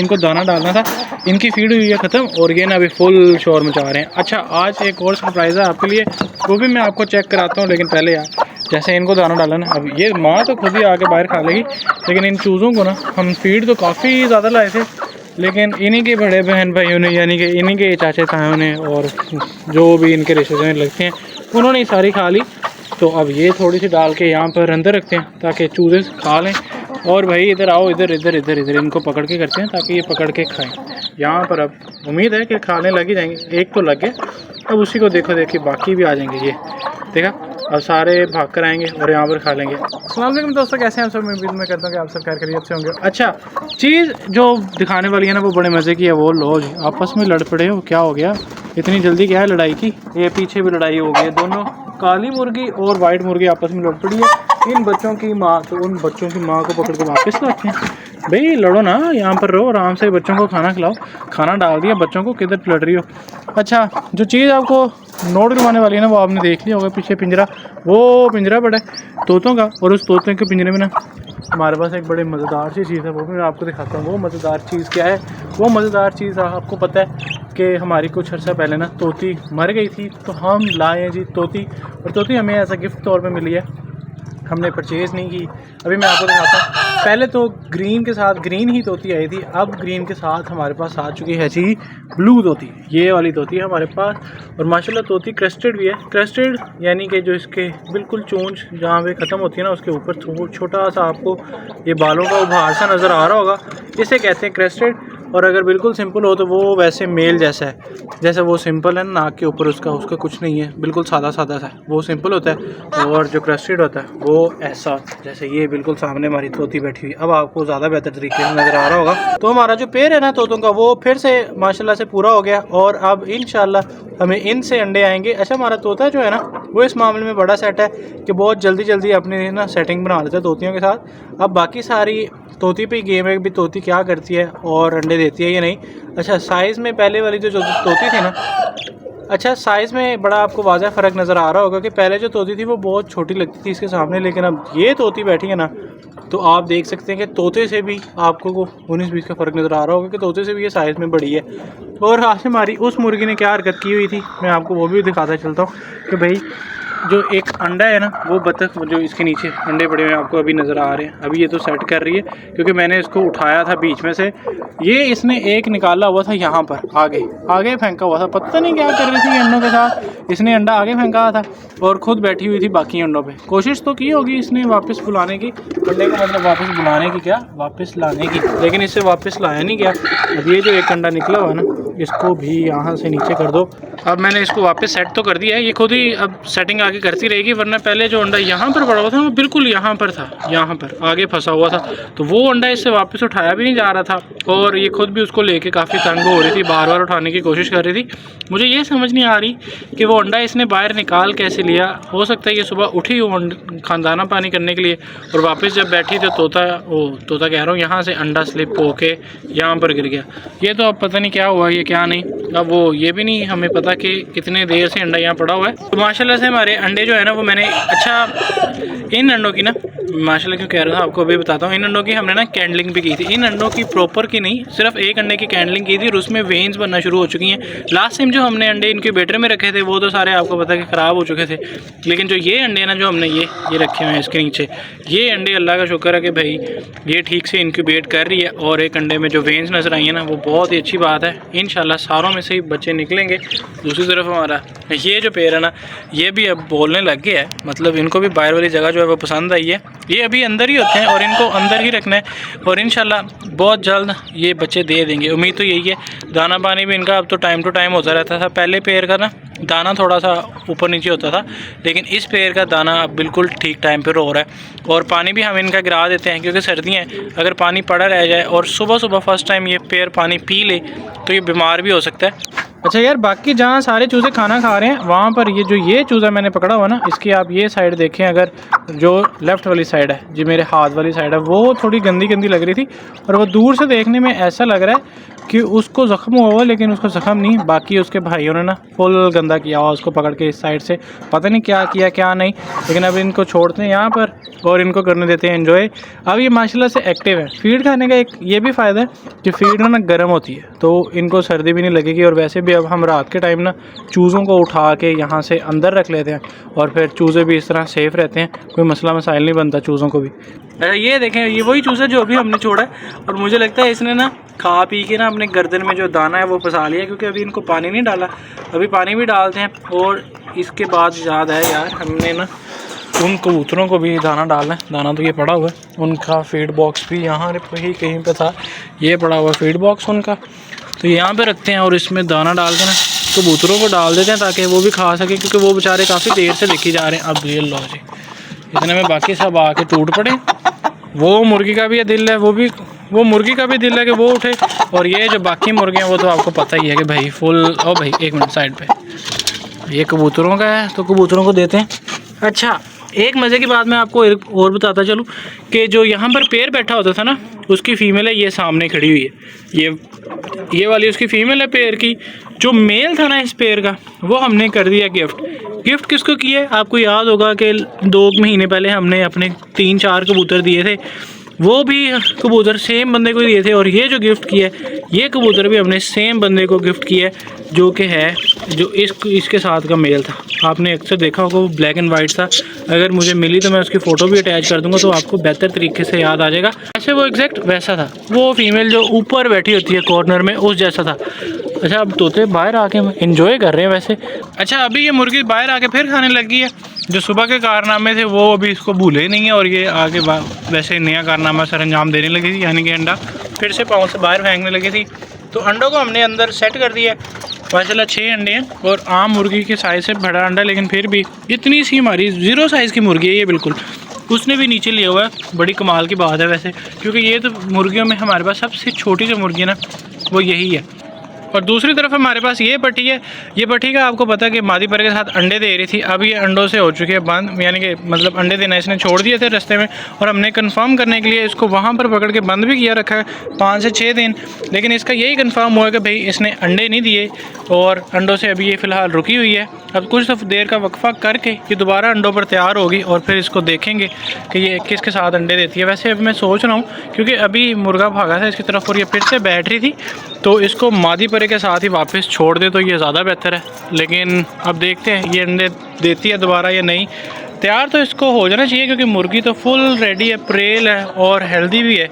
इनको दाना डालना था, इनकी फीड हुई है ख़त्म और ये ना अभी फुल शोर मचा रहे हैं। अच्छा, आज एक और सरप्राइज़ है आपके लिए, वो भी मैं आपको चेक कराता हूँ। लेकिन पहले यार, जैसे इनको दाना डाला ना, अब ये माँ तो खुद ही आके बाहर खा लेगी, लेकिन इन चूज़ों को ना हम फीड तो काफ़ी ज़्यादा लाए थे, लेकिन इन्हीं के बड़े बहन भाइयों ने, यानी कि इन्हीं के चाचे तायों ने और जो भी इनके रिश्तेदार लगते हैं, उन्होंने सारी खा ली। तो अब ये थोड़ी सी डाल के यहाँ पर अंदर रखते हैं ताकि चूज़े खा लें। और भाई इधर आओ, इधर इधर इधर इधर इनको पकड़ के करते हैं ताकि ये पकड़ के खाएं यहाँ पर। अब उम्मीद है कि खाने लग ही जाएंगे, एक तो लग गया, अब उसी को देखो देखिए बाकी भी आ जाएंगे। ये देखा, अब सारे भाग कर आएंगे और यहाँ पर खा लेंगे। अस्सलाम वालेकुम दोस्तों, कैसे हैं आप सब? मैं उम्मीद करता हूँ कि आप सब खैर खैरियत से होंगे। अच्छा, चीज़ जो दिखाने वाली है ना वो बड़े मज़े की है। वो लो जी, आपस में लड़ पड़े हो, क्या हो गया इतनी जल्दी, क्या है लड़ाई की? ये पीछे भी लड़ाई हो गई है, दोनों काली मुर्गी और वाइट मुर्गी आपस में लड़ पड़ी है। इन बच्चों की माँ तो उन बच्चों की माँ को पकड़ के वापस लाते हैं। भाई लड़ो ना, यहाँ पर रहो आराम से, बच्चों को खाना खिलाओ। खाना डाल दिया बच्चों को, किधर लड़ रही हो? अच्छा, जो चीज़ आपको नोट करवाने वाली है ना वो आपने देख लिया होगा, पीछे पिंजरा, वो पिंजरा बड़ा है तोतों का, और उस तोते के पिंजरे में ना हमारे पास एक बड़ी मज़ेदार सी चीज़ है, वो भी मैं आपको दिखाता हूँ। वो मज़ेदार चीज़ क्या है? वो मज़ेदार चीज़ आपको पता है कि हमारी कुछ अर्सा पहले ना तोती मर गई थी, तो हम लाए हैं जी तोती, और तोती हमें एज अ गिफ्ट तौर पे मिली है, हमने परचेज़ नहीं की। अभी मैं आपको दिखाता हूँ। पहले तो ग्रीन के साथ ग्रीन ही तोती आई थी, अब ग्रीन के साथ हमारे पास आ चुकी है जी ब्लू तोती। ये वाली तोती है हमारे पास, और माशाल्लाह तोती क्रेस्टेड भी है। क्रेस्टेड यानी कि जो इसके बिल्कुल चोंच जहाँ पे ख़त्म होती है ना, उसके ऊपर छोटा सा आपको ये बालों का उभार सा नज़र आ रहा होगा, इसे कहते हैं क्रेस्टेड। और अगर बिल्कुल सिंपल हो तो वो वैसे मेल जैसा है, जैसे वो सिंपल है नाक के ऊपर उसका कुछ नहीं है, बिल्कुल सादा सादा सा वो सिंपल होता है। और जो क्रेस्टेड होता है वो ऐसा, जैसे ये बिल्कुल सामने हमारी तोती बैठी हुई, अब आपको ज़्यादा बेहतर तरीके से नज़र आ रहा होगा। तो हमारा जो पेड़ है ना तोतों का, वो फिर से माशाल्लाह से पूरा हो गया, और अब इंशाल्लाह हमें इनसे अंडे आएंगे। अच्छा, हमारा तोता जो है ना वो इस मामले में बड़ा सेट है कि बहुत जल्दी जल्दी अपनी ना सेटिंग बना लेता है तोतियों के साथ। अब बाकी सारी तोती पे गेम है भी तोती क्या करती है और अंडे देती है या नहीं। अच्छा, साइज़ में पहले वाली जो तोती थी ना, अच्छा साइज़ में बड़ा आपको वाज़ह फ़र्क नज़र आ रहा होगा कि पहले जो तोती थी वो बहुत छोटी लगती थी इसके सामने, लेकिन अब ये तोती बैठी है ना, तो आप देख सकते हैं कि तोते से भी आपको 19-20 का फ़र्क नज़र आ रहा होगा कि तोते से भी ये साइज़ में बड़ी है। और आज हमारी उस मुर्गी ने क्या हरकत की हुई थी, मैं आपको वो भी दिखाता चलता हूँ कि भाई जो एक अंडा है ना, वो बतख जो इसके नीचे अंडे पड़े हुए हैं आपको अभी नज़र आ रहे हैं, अभी ये तो सेट कर रही है क्योंकि मैंने इसको उठाया था बीच में से। ये इसने एक निकाला हुआ था यहाँ पर आगे फेंका हुआ था, पता नहीं क्या कर रही थी अंडों के साथ। इसने अंडा आगे फेंका था और ख़ुद बैठी हुई थी बाकी अंडों पे। कोशिश तो की होगी इसने वापस बुलाने की, अंडे का मतलब वापस बुलाने की, क्या वापस लाने की, लेकिन इससे वापस लाया नहीं गया। अब ये जो एक अंडा निकला हुआ ना, इसको भी यहाँ से नीचे कर दो। अब मैंने इसको वापस सेट तो कर दिया है, ये खुद ही अब सेटिंग आगे करती रहेगी, वरना पहले जो अंडा यहाँ पर पड़ा हुआ था वो बिल्कुल यहाँ पर था, यहाँ पर आगे फंसा हुआ था, तो वो अंडा इससे वापस उठाया भी नहीं जा रहा था, और ये खुद भी उसको लेके काफ़ी तंग हो रही थी, बार बार उठाने की कोशिश कर रही थी। मुझे ये समझ नहीं आ रही कि वो अंडा इसने बाहर निकाल कैसे लिया। हो सकता है ये सुबह उठी हो खानदाना पानी करने के लिए, और वापस जब बैठी तो तोता कह रहा हूँ यहाँ से अंडा स्लिप होके यहाँ पर गिर गया। ये तो अब पता नहीं क्या हुआ, ये क्या नहीं, अब वो ये भी नहीं हमें पता कि कितने देर से अंडा यहाँ पड़ा हुआ है। तो माशाल्लाह से हमारे अंडे जो है ना वो मैंने, अच्छा इन अंडों की ना, माशाल्लाह क्यों कह रहा था आपको अभी बताता हूँ, इन अंडों की हमने ना कैंडलिंग भी की थी। इन अंडों की प्रॉपर की नहीं, सिर्फ एक अंडे की कैंडलिंग की थी, और उसमें वेन्स बनना शुरू हो चुकी हैं। लास्ट टाइम जो हमने अंडे इनक्यूबेटर में रखे थे वो तो सारे आपको पता है कि ख़राब हो चुके थे, लेकिन जो ये अंडे ना जो हमने ये रखे हुए हैं इसके नीचे, ये अंडे अल्लाह का शुक्र है कि भाई ये ठीक से इनक्यूबेट कर रही है, और एक अंडे में जो वेन्स नज़र आई है ना वो बहुत ही अच्छी बात है। इंशाल्लाह सारों में से ही बच्चे निकलेंगे। दूसरी तरफ हमारा ये जो पेड़ है ना, ये भी अब बोलने लग गया है, मतलब इनको भी बाहर वाली जगह जो है वो पसंद आई है। ये अभी अंदर ही होते हैं और इनको अंदर ही रखना है, और इंशाल्लाह बहुत जल्द ये बच्चे दे देंगे, उम्मीद तो यही है। दाना पानी भी इनका अब तो टाइम टू टाइम होता रहता था। पहले पेड़ का ना दाना थोड़ा सा ऊपर नीचे होता था, लेकिन इस पेड़ का दाना अब बिल्कुल ठीक टाइम पर हो रहा है, और पानी भी हम इनका गिरा देते हैं क्योंकि सर्दियाँ हैं, अगर पानी पड़ा रह जाए और सुबह सुबह फर्स्ट टाइम ये पेड़ पानी पी ले तो ये बीमार भी हो सकता है। अच्छा यार, बाकी जहाँ सारे चूज़े खाना खा रहे हैं वहाँ पर ये चूज़ा मैंने पकड़ा हुआ ना, इसकी आप ये साइड देखें, अगर जो लेफ़्ट वाली साइड है, जो मेरे हाथ वाली साइड है, वो थोड़ी गंदी गंदी लग रही थी। और वो दूर से देखने में ऐसा लग रहा है कि उसको ज़ख्म हुआ हुआ, लेकिन उसको ज़ख्म नहीं। बाकी उसके भाइयों ने ना फुल गंदा किया हुआ उसको पकड़ के इस साइड से, पता नहीं क्या किया क्या नहीं। लेकिन अब इनको छोड़ते हैं यहाँ पर और इनको करने देते हैं एंजॉय। अब ये माशाल्लाह से एक्टिव है। फीड खाने का एक ये भी फ़ायदा है कि फीड ना गर्म होती है, तो इनको सर्दी भी नहीं लगेगी। और वैसे भी अब हम रात के टाइम ना चूज़ों को उठा के यहाँ से अंदर रख लेते हैं और फिर चूज़े भी इस तरह सेफ़ रहते हैं, कोई मसला मसाइल नहीं बनता चूज़ों को भी। ये देखें, ये वही चूज़ा जो अभी हमने छोड़ा है, और मुझे लगता है इसने ना खा पी के ना अपने गर्दन में जो दाना है वो फंसा लिया, क्योंकि अभी इनको पानी नहीं डाला। अभी पानी भी डालते हैं। और इसके बाद याद है यार, हमने ना उन कबूतरों को भी दाना डालना है। दाना तो ये पड़ा हुआ है, उनका फीड बॉक्स भी यहाँ ही कहीं पे था, ये पड़ा हुआ फीड बॉक्स उनका, तो यहाँ पे रखते हैं और इसमें दाना डाल के ना कबूतरों को डाल देते हैं ताकि वो भी खा सकें, क्योंकि वो बेचारे काफ़ी देर से लेके जा रहे हैं। अब ये लो जी, इतने में बाकी सब आके टूट पड़े। वो मुर्गी का भी दिल है, वो मुर्गी का भी दिल है कि वो उठे। और ये जो बाकी मुर्गे हैं वो तो आपको पता ही है कि भाई फुल। ओ भाई एक मिनट साइड पे, ये कबूतरों का है तो कबूतरों को देते हैं। अच्छा, एक मज़े की बात मैं आपको एक और बताता चलूँ कि जो यहाँ पर पेड़ बैठा होता था ना, उसकी फ़ीमेल है ये सामने खड़ी हुई है। ये वाली उसकी फ़ीमेल है पेड़ की। जो मेल था ना इस पेड़ का, वो हमने कर दिया गिफ्ट किसको किया है? आपको याद होगा कि 2 महीने पहले हमने अपने 3-4 कबूतर दिए थे, वो भी कबूतर सेम बंदे को दिए थे। और ये जो गिफ्ट किया है, ये कबूतर भी हमने सेम बंदे को गिफ्ट किया है, जो कि है जो इसके साथ का मेल था। आपने अक्सर देखा होगा, वो ब्लैक एंड वाइट था। अगर मुझे मिली तो मैं उसकी फ़ोटो भी अटैच कर दूंगा, तो आपको बेहतर तरीके से याद आ जाएगा। ऐसे वो एग्जैक्ट वैसा था, वो फीमेल जो ऊपर बैठी होती है कॉर्नर में, उस जैसा था। अच्छा, अब तोते बाहर आके एंजॉय कर रहे हैं वैसे। अच्छा, अभी ये मुर्गी बाहर आके फिर खाने लगी है। जो सुबह के कारनामे थे वो अभी इसको भूले ही नहीं है, और ये आगे वैसे नया कारनामा सर अंजाम देने लगी थी, यानी कि अंडा फिर से पाँव से बाहर फेंकने लगी थी। तो अंडों को हमने अंदर सेट कर दिया। माशाल्लाह 6 अंडे हैं, और आम मुर्गी के साइज़ से बड़ा अंडा, लेकिन फिर भी इतनी सी हमारी 0 साइज़ की मुर्गी है ये बिल्कुल। उसने भी नीचे लिया हुआ है, बड़ी कमाल की बात है वैसे, क्योंकि ये तो मुर्गियों में हमारे पास सबसे छोटी जो मुर्गी है ना, वो यही है। और दूसरी तरफ हमारे पास ये पट्टी है। ये पट्टी का आपको पता है कि मादी पर के साथ अंडे दे रही थी, अब ये अंडों से हो चुकी है बंद, यानी कि मतलब अंडे देना इसने छोड़ दिए थे रास्ते में। और हमने कंफर्म करने के लिए इसको वहाँ पर पकड़ के बंद भी किया रखा है 5 से 6 दिन। लेकिन इसका यही कंफर्म हुआ कि भाई इसने अंडे नहीं दिए, और अंडों से अभी ये फ़िलहाल रुकी हुई है। अब कुछ देर का वक्फा करके ये दोबारा अंडों पर तैयार होगी, और फिर इसको देखेंगे कि ये किसके साथ अंडे देती है। वैसे अब मैं सोच रहा हूँ, क्योंकि अभी मुर्गा भागा था इसकी तरफ और ये फिर से बैठ रही थी, तो इसको मादी परे के साथ ही वापस छोड़ दे तो ये ज़्यादा बेहतर है। लेकिन अब देखते हैं ये अंडे देती है दोबारा या नहीं। तैयार तो इसको हो जाना चाहिए, क्योंकि मुर्गी तो फुल रेडी है, प्रेल है और हेल्दी भी है।